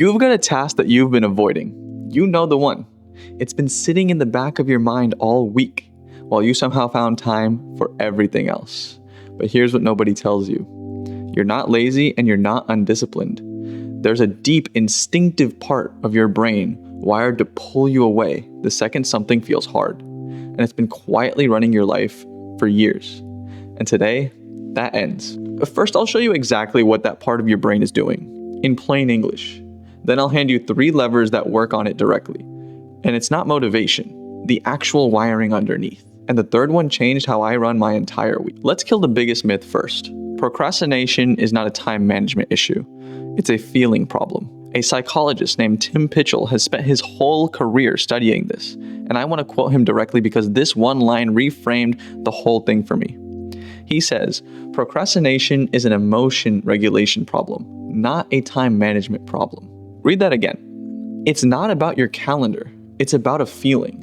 You've got a task that you've been avoiding. You know the one. It's been sitting in the back of your mind all week, while you somehow found time for everything else. But here's what nobody tells you. You're not lazy and you're not undisciplined. There's a deep instinctive part of your brain wired to pull you away the second something feels hard. And it's been quietly running your life for years. And today, that ends. But first, I'll show you exactly what that part of your brain is doing, in plain English. Then I'll hand you 3 levers that work on it directly. And it's not motivation, the actual wiring underneath. And the third one changed how I run my entire week. Let's kill the biggest myth first. Procrastination is not a time management issue. It's a feeling problem. A psychologist named Tim Pitchell has spent his whole career studying this. And I want to quote him directly because this one line reframed the whole thing for me. He says, procrastination is an emotion regulation problem, not a time management problem. Read that again. It's not about your calendar. It's about a feeling.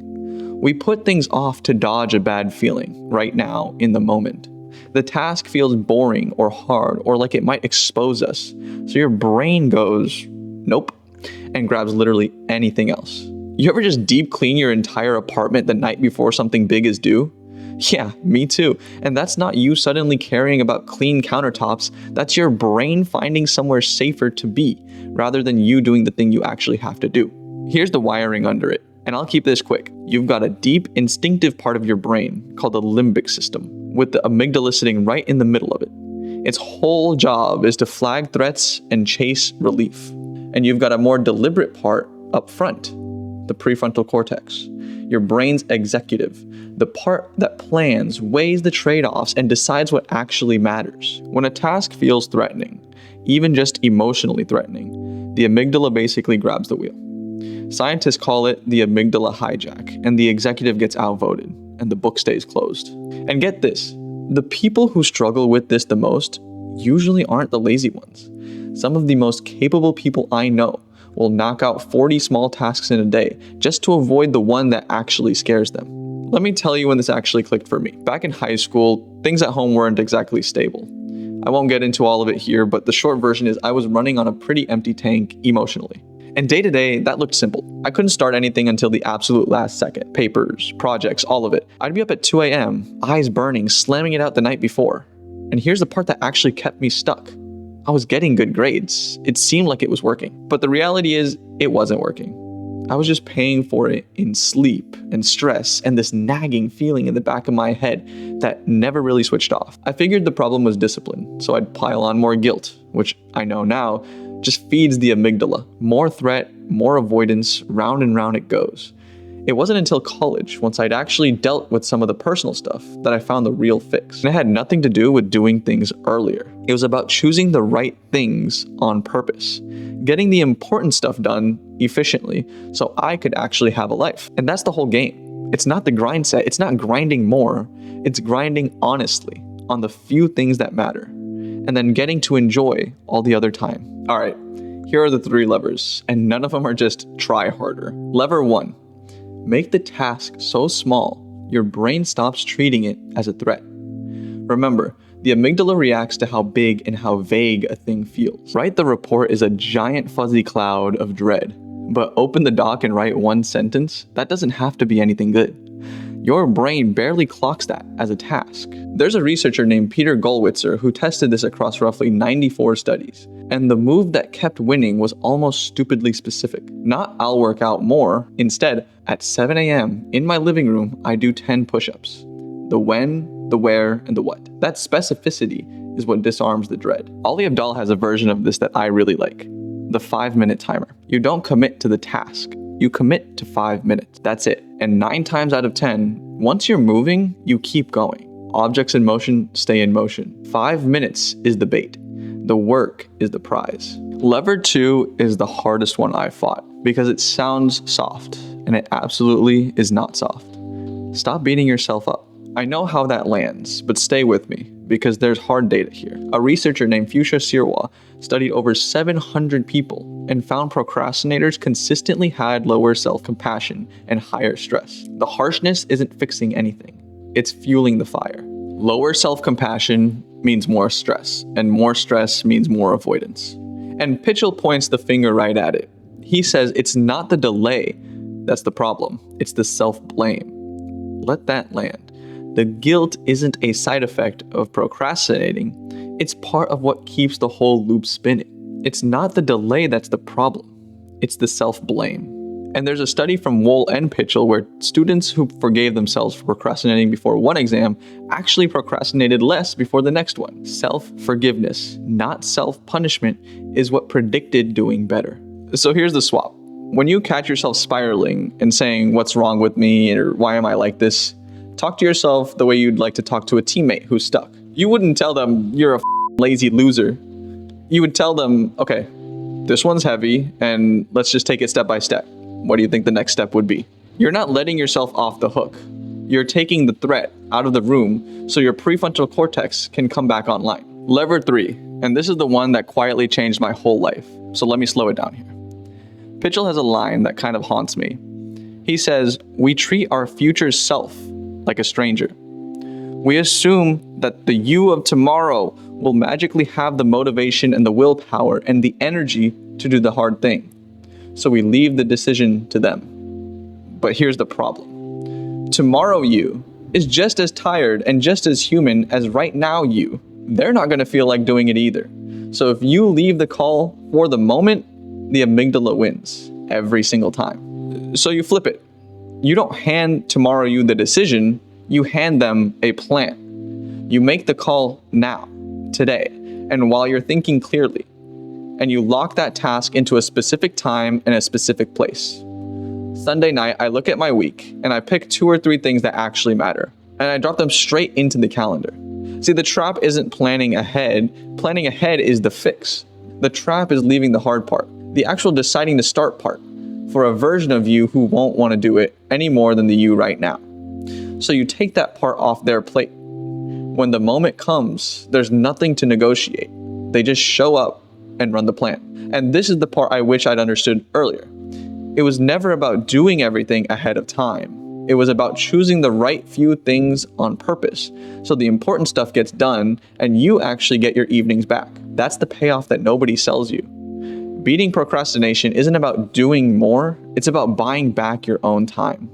We put things off to dodge a bad feeling right now in the moment. The task feels boring or hard or like it might expose us. So your brain goes, nope, and grabs literally anything else. You ever just deep clean your entire apartment the night before something big is due? Yeah, me too. And that's not you suddenly caring about clean countertops. That's your brain finding somewhere safer to be, rather than you doing the thing you actually have to do. Here's the wiring under it. And I'll keep this quick. You've got a deep, instinctive part of your brain called the limbic system, with the amygdala sitting right in the middle of it. Its whole job is to flag threats and chase relief. And you've got a more deliberate part up front, the prefrontal cortex, your brain's executive, the part that plans, weighs the trade-offs, and decides what actually matters. When a task feels threatening, even just emotionally threatening, the amygdala basically grabs the wheel. Scientists call it the amygdala hijack, and the executive gets outvoted, and the book stays closed. And get this, the people who struggle with this the most usually aren't the lazy ones. Some of the most capable people I know will knock out 40 small tasks in a day just to avoid the one that actually scares them. Let me tell you when this actually clicked for me. Back in high school, things at home weren't exactly stable. I won't get into all of it here, but the short version is I was running on a pretty empty tank emotionally. And day to day, that looked simple. I couldn't start anything until the absolute last second. Papers, projects, all of it. I'd be up at 2 a.m., eyes burning, slamming it out the night before. And here's the part that actually kept me stuck. I was getting good grades. It seemed like it was working. But the reality is, it wasn't working. I was just paying for it in sleep and stress and this nagging feeling in the back of my head that never really switched off. I figured the problem was discipline, so I'd pile on more guilt, which I know now just feeds the amygdala. More threat, more avoidance, round and round it goes. It wasn't until college, once I'd actually dealt with some of the personal stuff, that I found the real fix. And it had nothing to do with doing things earlier. It was about choosing the right things on purpose, getting the important stuff done efficiently so I could actually have a life. And that's the whole game. It's not the grind set. It's not grinding more. It's grinding honestly on the few things that matter, and then getting to enjoy all the other time. All right, here are the 3 levers, and none of them are just try harder. Lever 1. Make the task so small, your brain stops treating it as a threat. Remember, the amygdala reacts to how big and how vague a thing feels. Write the report is a giant fuzzy cloud of dread, but open the doc and write 1 sentence, that doesn't have to be anything good. Your brain barely clocks that as a task. There's a researcher named Peter Gollwitzer who tested this across roughly 94 studies. And the move that kept winning was almost stupidly specific. Not I'll work out more. Instead, at 7 a.m. in my living room, I do 10 push-ups. The when, the where, and the what. That specificity is what disarms the dread. Ali Abdaal has a version of this that I really like. The 5-minute timer. You don't commit to the task. You commit to 5 minutes. That's it. And 9 times out of 10, once you're moving, you keep going. Objects in motion stay in motion. 5 minutes is the bait. The work is the prize. Lever 2 is the hardest one I've fought because it sounds soft, and it absolutely is not soft. Stop beating yourself up. I know how that lands, but stay with me because there's hard data here. A researcher named Fuchsia Sirwa studied over 700 people and found procrastinators consistently had lower self-compassion and higher stress. The harshness isn't fixing anything. It's fueling the fire. Lower self-compassion means more stress, and more stress means more avoidance. And Pitchell points the finger right at it. He says it's not the delay that's the problem, it's the self-blame. Let that land. The guilt isn't a side effect of procrastinating, it's part of what keeps the whole loop spinning. It's not the delay that's the problem, it's the self-blame. And there's a study from Wohl and Pitchell where students who forgave themselves for procrastinating before one exam actually procrastinated less before the next one. Self-forgiveness, not self-punishment, is what predicted doing better. So here's the swap. When you catch yourself spiraling and saying, "What's wrong with me?" or "Why am I like this?" talk to yourself the way you'd like to talk to a teammate who's stuck. You wouldn't tell them, "You're a lazy loser." You would tell them, "Okay, this one's heavy, and let's just take it step by step. What do you think the next step would be?" You're not letting yourself off the hook. You're taking the threat out of the room so your prefrontal cortex can come back online. Lever 3, and this is the one that quietly changed my whole life. So let me slow it down here. Pitchell has a line that kind of haunts me. He says, "We treat our future self like a stranger. We assume that the you of tomorrow will magically have the motivation and the willpower and the energy to do the hard thing. So we leave the decision to them." But here's the problem. Tomorrow you is just as tired and just as human as right now you. They're not going to feel like doing it either. So if you leave the call for the moment, the amygdala wins every single time. So you flip it. You don't hand tomorrow you the decision, you hand them a plan. You make the call now, today, and while you're thinking clearly. And you lock that task into a specific time and a specific place. Sunday night, I look at my week and I pick 2 or 3 things that actually matter, and I drop them straight into the calendar. See, the trap isn't planning ahead. Planning ahead is the fix. The trap is leaving the hard part, the actual deciding to start part, for a version of you who won't want to do it any more than the you right now. So you take that part off their plate. When the moment comes, there's nothing to negotiate. They just show up and run the plan. And this is the part I wish I'd understood earlier. It was never about doing everything ahead of time. It was about choosing the right few things on purpose, so the important stuff gets done and you actually get your evenings back. That's the payoff that nobody sells you. Beating procrastination isn't about doing more, it's about buying back your own time.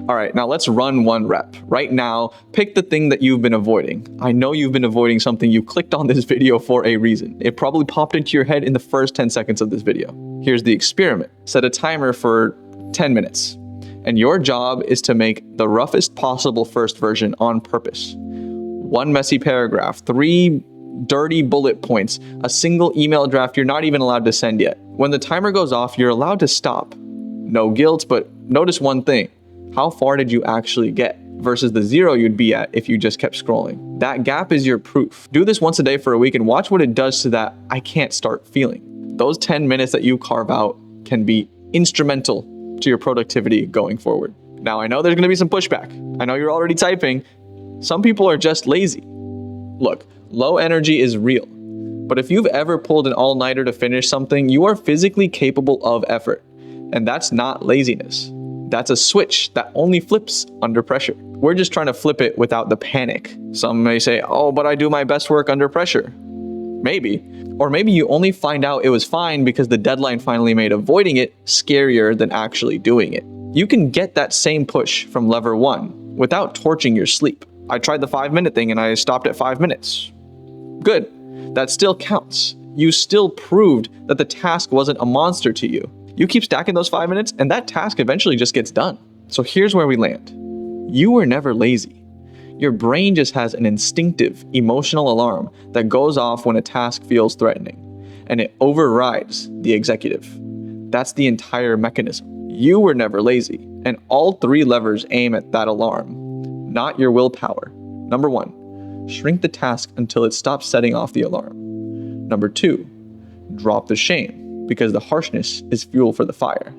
All right, now let's run 1 rep. Right now, pick the thing that you've been avoiding. I know you've been avoiding something. You clicked on this video for a reason. It probably popped into your head in the first 10 seconds of this video. Here's the experiment. Set a timer for 10 minutes. And your job is to make the roughest possible first version on purpose. 1 messy paragraph, 3 dirty bullet points, a single email draft you're not even allowed to send yet. When the timer goes off, you're allowed to stop. No guilt, but notice one thing. How far did you actually get versus the 0 you'd be at if you just kept scrolling? That gap is your proof. Do this once a day for a week and watch what it does to that "I can't start" feeling. Those 10 minutes that you carve out can be instrumental to your productivity going forward. Now, I know there's going to be some pushback. I know you're already typing. Some people are just lazy. Look, low energy is real. But if you've ever pulled an all-nighter to finish something, you are physically capable of effort. And that's not laziness. That's a switch that only flips under pressure. We're just trying to flip it without the panic. Some may say, "Oh, but I do my best work under pressure." Maybe. Or maybe you only find out it was fine because the deadline finally made avoiding it scarier than actually doing it. You can get that same push from lever 1 without torching your sleep. I tried the 5-minute thing and I stopped at 5 minutes. Good. That still counts. You still proved that the task wasn't a monster to you. You keep stacking those 5 minutes and that task eventually just gets done. So here's where we land. You were never lazy. Your brain just has an instinctive, emotional alarm that goes off when a task feels threatening, and it overrides the executive. That's the entire mechanism. You were never lazy, and all 3 levers aim at that alarm, not your willpower. Number 1, shrink the task until it stops setting off the alarm. Number 2, drop the shame, because the harshness is fuel for the fire.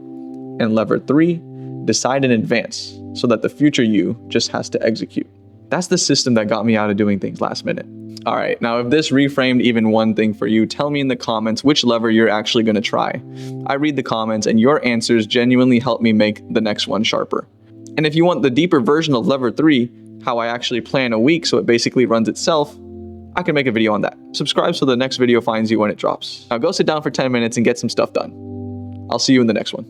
And lever 3, decide in advance so that the future you just has to execute. That's the system that got me out of doing things last minute. All right, now if this reframed even one thing for you, tell me in the comments which lever you're actually going to try. I read the comments and your answers genuinely help me make the next one sharper. And if you want the deeper version of lever 3, how I actually plan a week so it basically runs itself, I can make a video on that. Subscribe so the next video finds you when it drops. Now go sit down for 10 minutes and get some stuff done. I'll see you in the next one.